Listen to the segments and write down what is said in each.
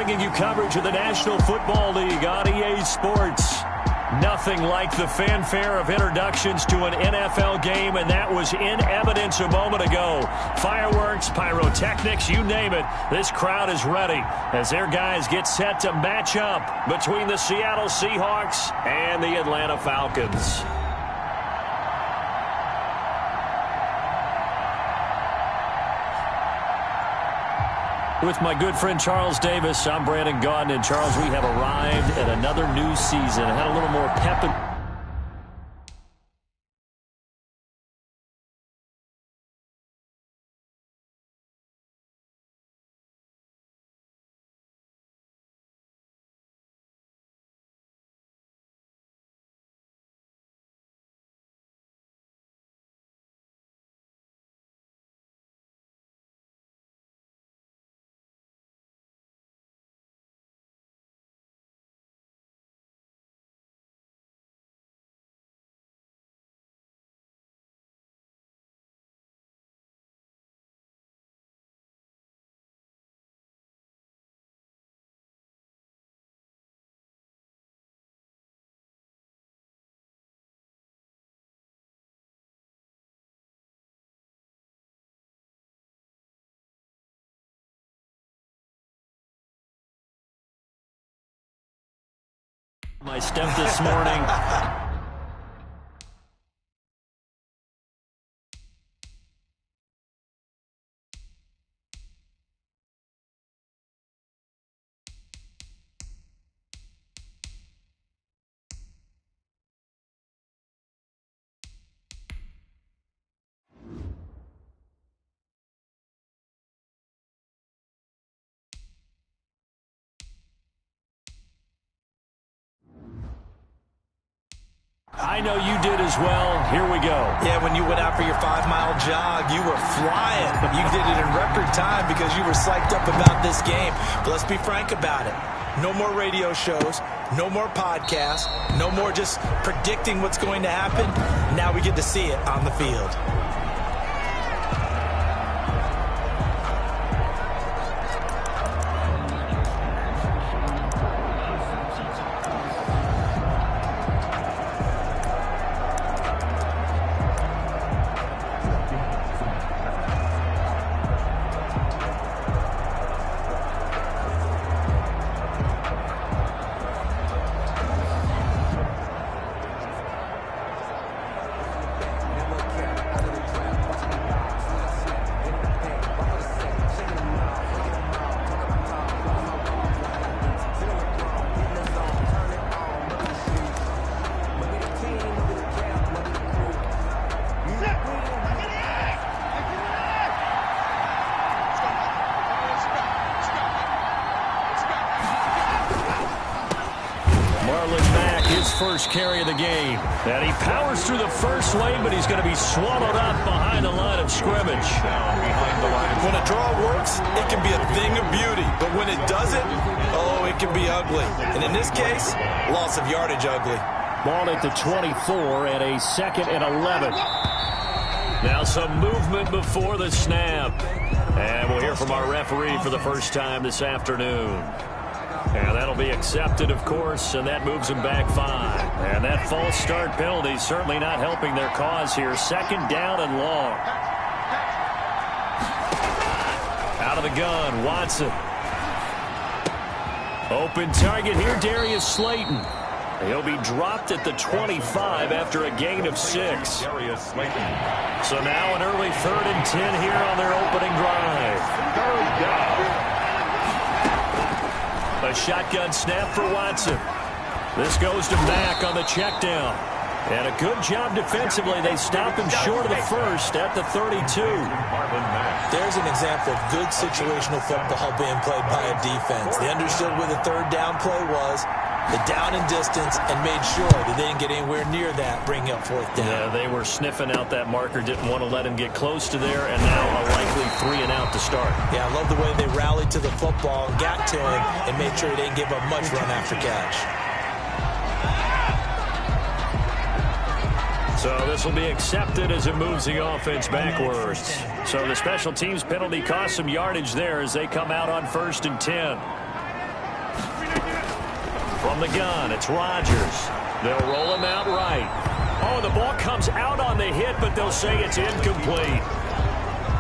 bringing you coverage of the National Football League on EA Sports. Nothing like the fanfare of introductions to an NFL game, and that was in evidence a moment ago. Fireworks, pyrotechnics, you name it. This crowd is ready as their guys get set to match up between the Seattle Seahawks and the Atlanta Falcons. With my good friend Charles Davis, I'm Brandon Gaudin. And Charles, we have arrived at another new season. Had a little more pep and my step this morning. I know you did as well. Here we go. Yeah, when you went out for your 5-mile jog, you were flying. You did it in record time because you were psyched up about this game. But let's be frank about it. No more radio shows, no more podcasts, no more just predicting what's going to happen. Now we get to see it on the field. First carry of the game. And he powers through the first lane, but he's going to be swallowed up behind the line of scrimmage. When a draw works, it can be a thing of beauty. But when it doesn't, oh, it can be ugly. And in this case, loss of yardage ugly. Ball at the 24 and a 2nd and 11. Now some movement before the snap. And we'll hear from our referee for the first time this afternoon. And that'll be accepted, of course, and that moves them back 5. And that false start penalty certainly not helping their cause here. 2nd down and long. Out of the gun, Watson. Open target here, Darius Slayton. He'll be dropped at the 25 after a gain of 6. So now an early 3rd and 10 here on their opening drive. Third down. A shotgun snap for Watson. This goes to Mack on the check down. And a good job defensively. They stop him short of the first at the 32. There's an example of good situational football being played by a defense. They understood where the 3rd down play was, the down and distance, and made sure that they didn't get anywhere near that, bringing up 4th down. Yeah, they were sniffing out that marker, didn't want to let him get close to there, and now a likely 3 and out to start. Yeah, I love the way they rallied to the football, got to him, and made sure they didn't give up much run after catch. So this will be accepted as it moves the offense backwards. So the special teams penalty cost some yardage there as they come out on 1st and 10. From the gun, it's Rodgers. They'll roll him out right. Oh, the ball comes out on the hit, but they'll say it's incomplete.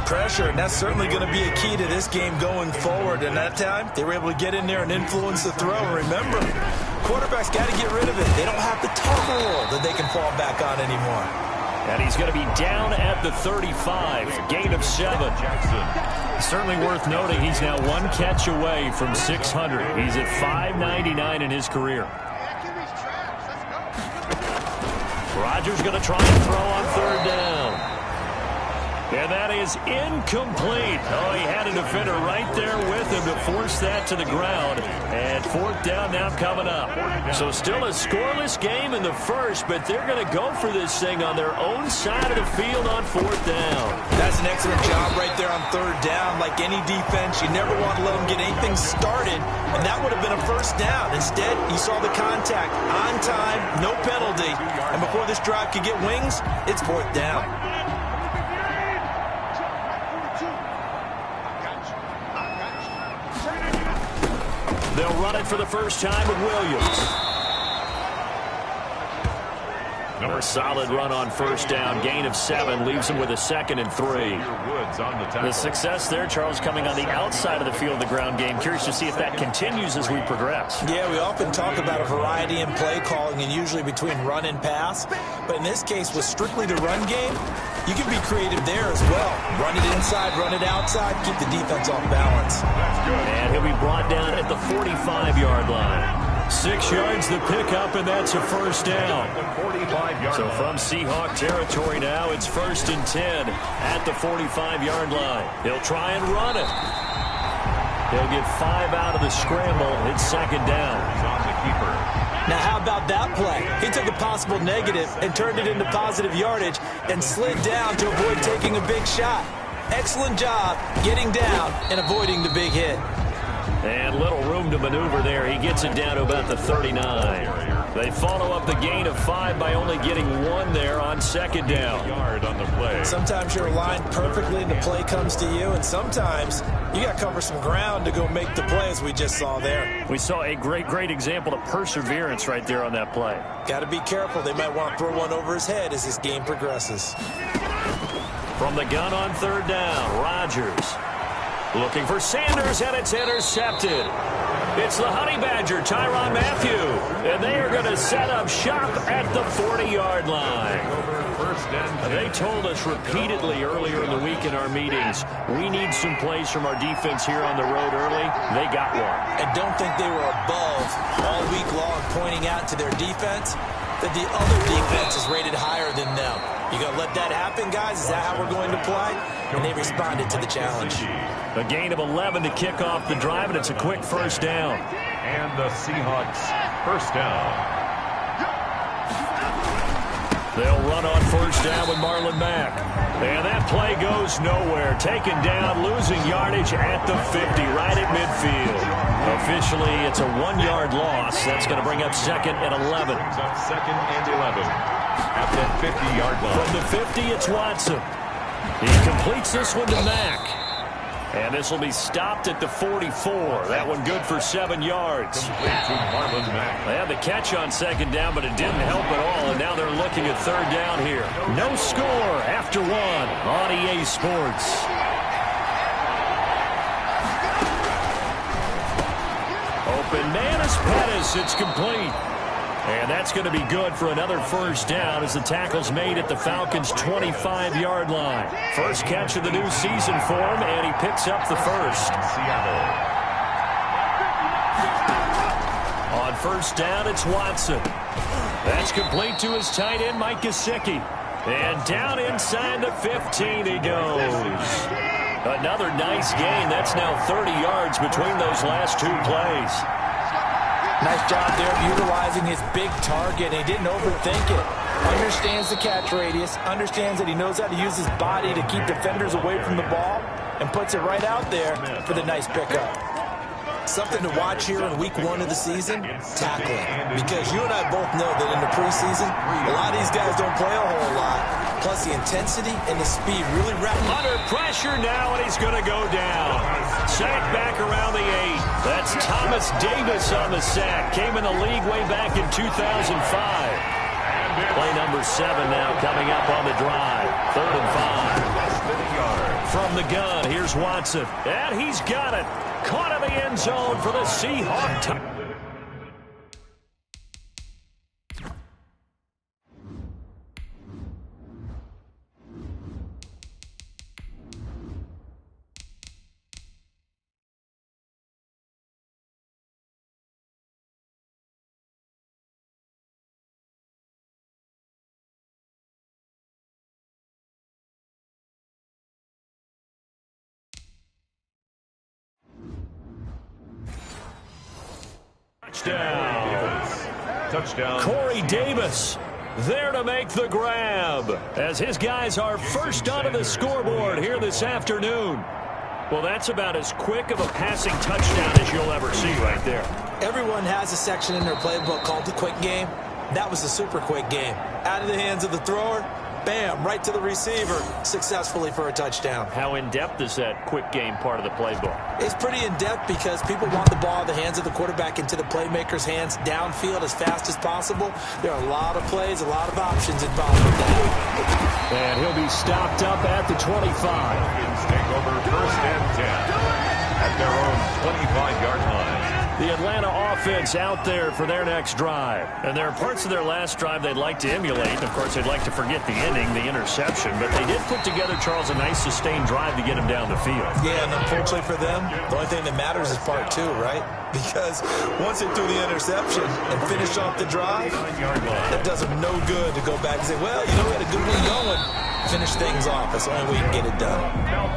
Pressure, and that's certainly going to be a key to this game going forward. And that time, they were able to get in there and influence the throw. Remember, quarterbacks got to get rid of it. They don't have the total that they can fall back on anymore. And he's going to be down at the 35, gain of 7. Certainly worth noting he's now one catch away from 600. He's at 599 in his career. Rodgers going to try and throw on third down. And that is incomplete. Oh, he had a defender right there with him to force that to the ground. And fourth down now coming up. So still a scoreless game in the first, but they're going to go for this thing on their own side of the field on fourth down. That's an excellent job right there on third down. Like any defense, you never want to let them get anything started, and that would have been a first down. Instead, you saw the contact on time, no penalty. And before this drive could get wings, it's fourth down. They'll run it for the first time with Williams. A solid run on first down. Gain of 7 leaves him with a 2nd and 3. The success there, Charles, coming on the outside of the field of the ground game. Curious to see if that continues as we progress. Yeah, we often talk about a variety in play calling and usually between run and pass. But in this case, with strictly the run game, you can be creative there as well. Run it inside, run it outside, keep the defense off balance. And he'll be brought down at the 45-yard line. 6 yards the pickup, and that's a first down. So from Seahawk territory now, it's 1st and 10 at the 45-yard line. He'll try and run it. He'll get 5 out of the scramble. It's 2nd down. Now, how about that play? He took a possible negative and turned it into positive yardage and slid down to avoid taking a big shot. Excellent job getting down and avoiding the big hit. And little room to maneuver there. He gets it down to about the 39. They follow up the gain of 5 by only getting 1 there on 2nd down. Sometimes you're aligned perfectly and the play comes to you, and sometimes you got to cover some ground to go make the play, as we just saw there. We saw a great example of perseverance right there on that play. Got to be careful. They might want to throw one over his head as this game progresses. From the gun on 3rd down, Rodgers. Looking for Sanders, and it's intercepted. It's the Honey Badger, Tyrann Mathieu. And they are going to set up shop at the 40-yard line. They told us repeatedly earlier in the week in our meetings, we need some plays from our defense here on the road early. They got one. And don't think they were above all week long pointing out to their defense that the other defense is rated higher than them. You going to let that happen, guys? Is that how we're going to play? And they responded to the challenge. A gain of 11 to kick off the drive, and it's a quick first down. And the Seahawks first down. They'll run on first down with Marlon Mack. And that play goes nowhere. Taken down, losing yardage at the 50, right at midfield. Officially, it's a 1-yard loss. That's going to bring up 2nd and 11. Up 2nd and 11 at the 50-yard line. From the 50, it's Watson. He completes this one to Mack. And this will be stopped at the 44. That one good for 7 yards. They had the catch on 2nd down, but it didn't help at all. And now they're looking at 3rd down here. No score after 1 on EA Sports. Open man is Pettis. It's complete. And that's going to be good for another first down as the tackle's made at the Falcons' 25-yard line. First catch of the new season for him, and he picks up the first. On first down, it's Watson. That's complete to his tight end, Mike Gesicki. And down inside the 15 he goes. Another nice gain. That's now 30 yards between those last 2 plays. Nice job there of utilizing his big target. He didn't overthink it. Understands the catch radius. Understands that he knows how to use his body to keep defenders away from the ball. And puts it right out there for the nice pickup. Something to watch here in week 1 of the season, tackling. Because you and I both know that in the preseason, a lot of these guys don't play a whole lot. Plus the intensity and the speed really rapid. Under pressure now, and he's going to go down. Sacked back around the 8. That's Thomas Davis on the sack. Came in the league way back in 2005. Play number 7 now coming up on the drive. 3rd and 5. From the gun, here's Watson. And he's got it. Caught in the end zone for the Seahawks. Touchdown. Corey Davis there to make the grab as his guys are first onto the scoreboard here this afternoon. Well, that's about as quick of a passing touchdown as you'll ever see right there. Everyone has a section in their playbook called the quick game. That was a super quick game. Out of the hands of the thrower, bam, right to the receiver, successfully for a touchdown. How in-depth is that quick game part of the playbook? It's pretty in-depth because people want the ball in the hands of the quarterback into the playmaker's hands downfield as fast as possible. There are a lot of plays, a lot of options involved with that. And he'll be stopped up at the 25. Take over 1st and 10 at their own 25-yard line. The Atlanta offense out there for their next drive. And there are parts of their last drive they'd like to emulate. Of course, they'd like to forget the ending, the interception. But they did put together, Charles, a nice sustained drive to get him down the field. Yeah, and unfortunately for them, the only thing that matters is part 2, right? Because once they threw the interception and finished off the drive, it does them no good to go back and say, well, you know, we had a good one going. Finish things off. That's the only way you can get it done.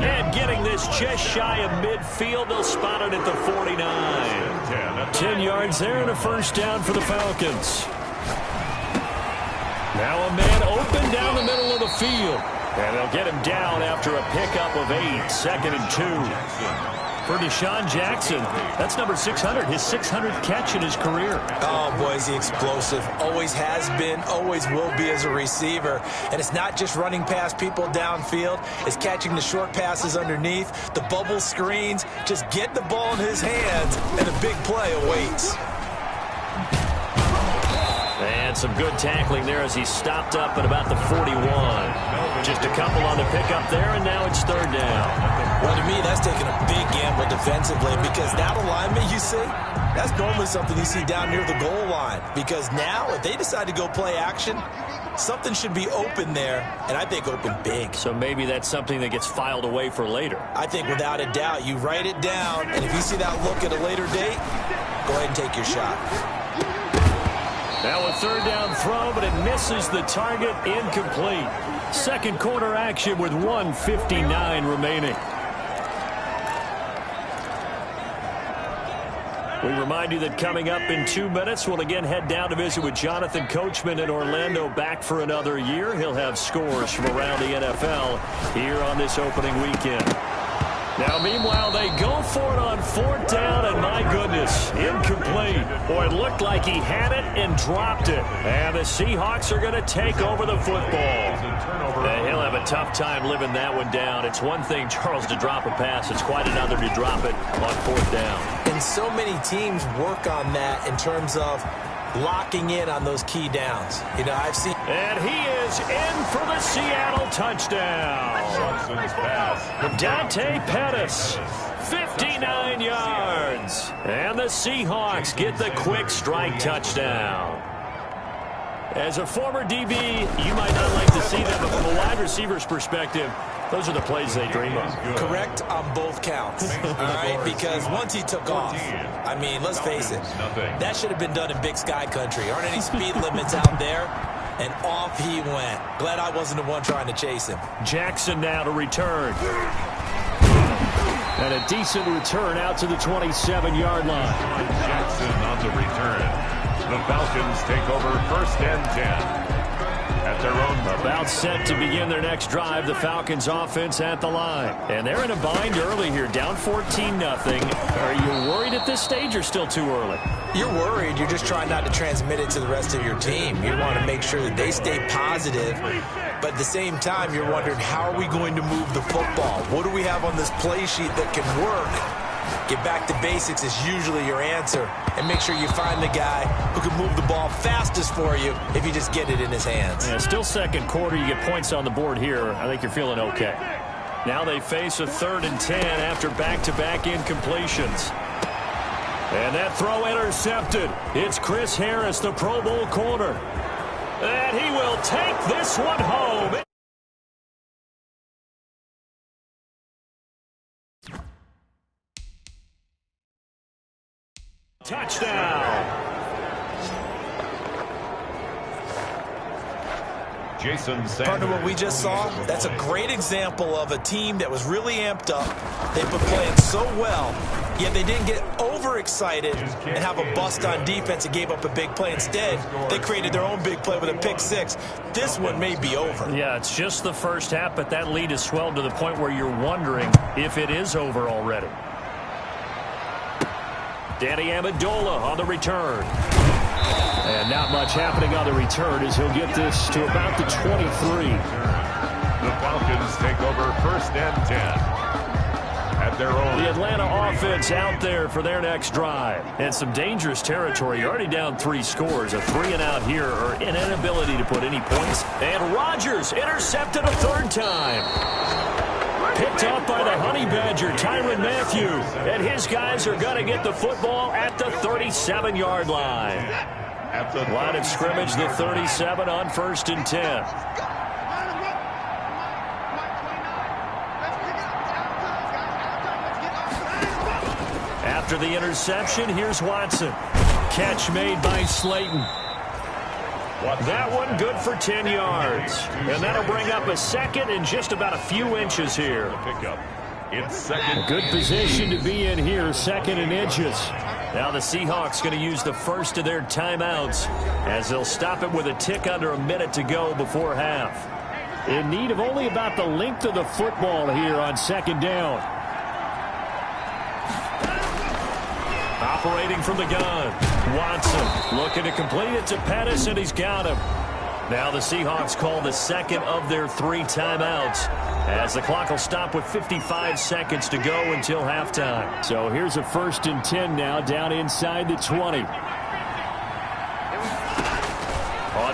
And getting this just shy of midfield, they'll spot it at the 49. 10 yards there and a first down for the Falcons. Now a man open down the middle of the field. And they'll get him down after a pickup of 8. 2nd and 2. For Deshaun Jackson, that's number 600, his 600th catch in his career. Oh, boy, is he explosive. Always has been, always will be as a receiver. And it's not just running past people downfield. It's catching the short passes underneath, the bubble screens. Just get the ball in his hands, and a big play awaits. And some good tackling there as he stopped up at about the 41. Just a couple on the pickup there, and now it's 3rd down. Well, to me, that's taking a big gamble defensively because that alignment you see, that's normally something you see down near the goal line. Because now, if they decide to go play action, something should be open there, and I think open big. So maybe that's something that gets filed away for later. I think without a doubt, you write it down, and if you see that look at a later date, go ahead and take your shot. Now a 3rd down throw, but it misses the target, incomplete. 2nd quarter action with 1:59 remaining. We remind you that coming up in 2 minutes, we'll again head down to visit with Jonathan Coachman in Orlando, back for another year. He'll have scores from around the NFL here on this opening weekend. Now, meanwhile, they go for it on 4th down, and my goodness, incomplete. Boy, it looked like he had it and dropped it. And the Seahawks are going to take over the football. And he'll have a tough time living that one down. It's one thing, Charles, to drop a pass. It's quite another to drop it on 4th down. And so many teams work on that in terms of locking in on those key downs. You know, I've seen... And he is in for the Seattle touchdown. Dante Pettis, 59 yards. And the Seahawks get the quick strike touchdown. As a former DB, you might not like to see them, but from a wide receiver's perspective, those are the plays they dream of. Correct on both counts, all right? Because once he took off, I mean, let's face it, that should have been done in Big Sky country. Aren't any speed limits out there? And off he went. Glad I wasn't the one trying to chase him. Jackson now to return. And a decent return out to the 27-yard line. Jackson on the return. The Falcons take over 1st and 10. At their own. About set to begin their next drive, the Falcons offense at the line. And they're in a bind early here, down 14-0. Are you worried at this stage or still too early? You're worried. You're just trying not to transmit it to the rest of your team. You want to make sure that they stay positive. But at the same time, you're wondering, how are we going to move the football? What do we have on this play sheet that can work? Get back to basics is usually your answer. And make sure you find the guy who can move the ball fastest for you if you just get it in his hands. Yeah, still second quarter. You get points on the board here. I think you're feeling okay. Now they face a 3rd and 10 after back-to-back incompletions. And that throw intercepted. It's Chris Harris, the Pro Bowl corner. And he will take this one home. Touchdown. Jason Sanders. Partner, what we just saw, that's a great example of a team that was really amped up. They've been playing so well, yet they didn't get overexcited and have a bust on defense and gave up a big play. Instead, they created their own big play with a pick six. This one may be over. Yeah, it's just the first half, but that lead has swelled to the point where you're wondering if it is over already. Danny Amendola on the return. And not much happening on the return as he'll get this to about the 23. The Falcons take over 1st and 10 at their own. The Atlanta offense out there for their next drive. And some dangerous territory. You're already down 3 scores. A 3-and-out here or an inability to put any points. And Rodgers intercepted a 3rd time. Picked off by the Honey Badger, Tyrann Mathieu. And his guys are going to get the football at the 37-yard line. At the Line of scrimmage, the 37 on 1st and 10. After the interception, here's Watson. Catch made by Slayton. That one good for 10 yards. And that'll bring up a 2nd and just about a few inches here. pickup. It's 2nd. Good position to be in here, 2nd and inches. Now the Seahawks going to use the first of their timeouts as they'll stop it with a tick under a minute to go before half. In need of only about the length of the football here on 2nd down. Operating from the gun. Watson looking to complete it to Pettis, and he's got him. Now the Seahawks call the 2nd of their 3 timeouts as the clock will stop with 55 seconds to go until halftime. So here's a 1st and 10 now down inside the 20. On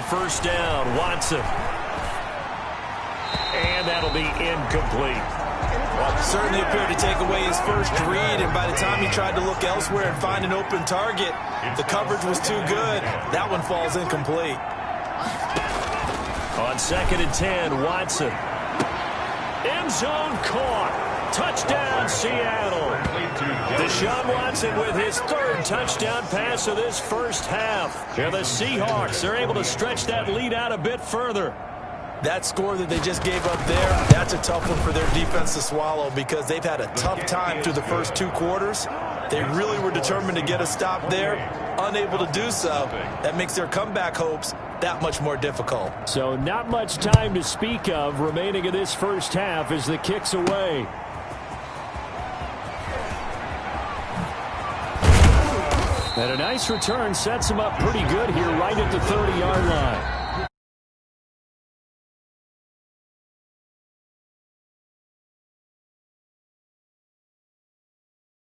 1st down, Watson. And that'll be incomplete. Well, certainly appeared to take away his first read, and by the time he tried to look elsewhere and find an open target, the coverage was too good. That one falls incomplete. On 2nd and 10, Watson. End zone caught. Touchdown, Seattle. Deshaun Watson with his 3rd touchdown pass of this first half. And the Seahawks are able to stretch that lead out a bit further. That score that they just gave up there, that's a tough one for their defense to swallow because they've had a tough time through the first 2 quarters. They really were determined to get a stop there, unable to do so. That makes their comeback hopes that much more difficult. So not much time to speak of remaining in this first half as the kick's away. And a nice return sets him up pretty good here right at the 30-yard line.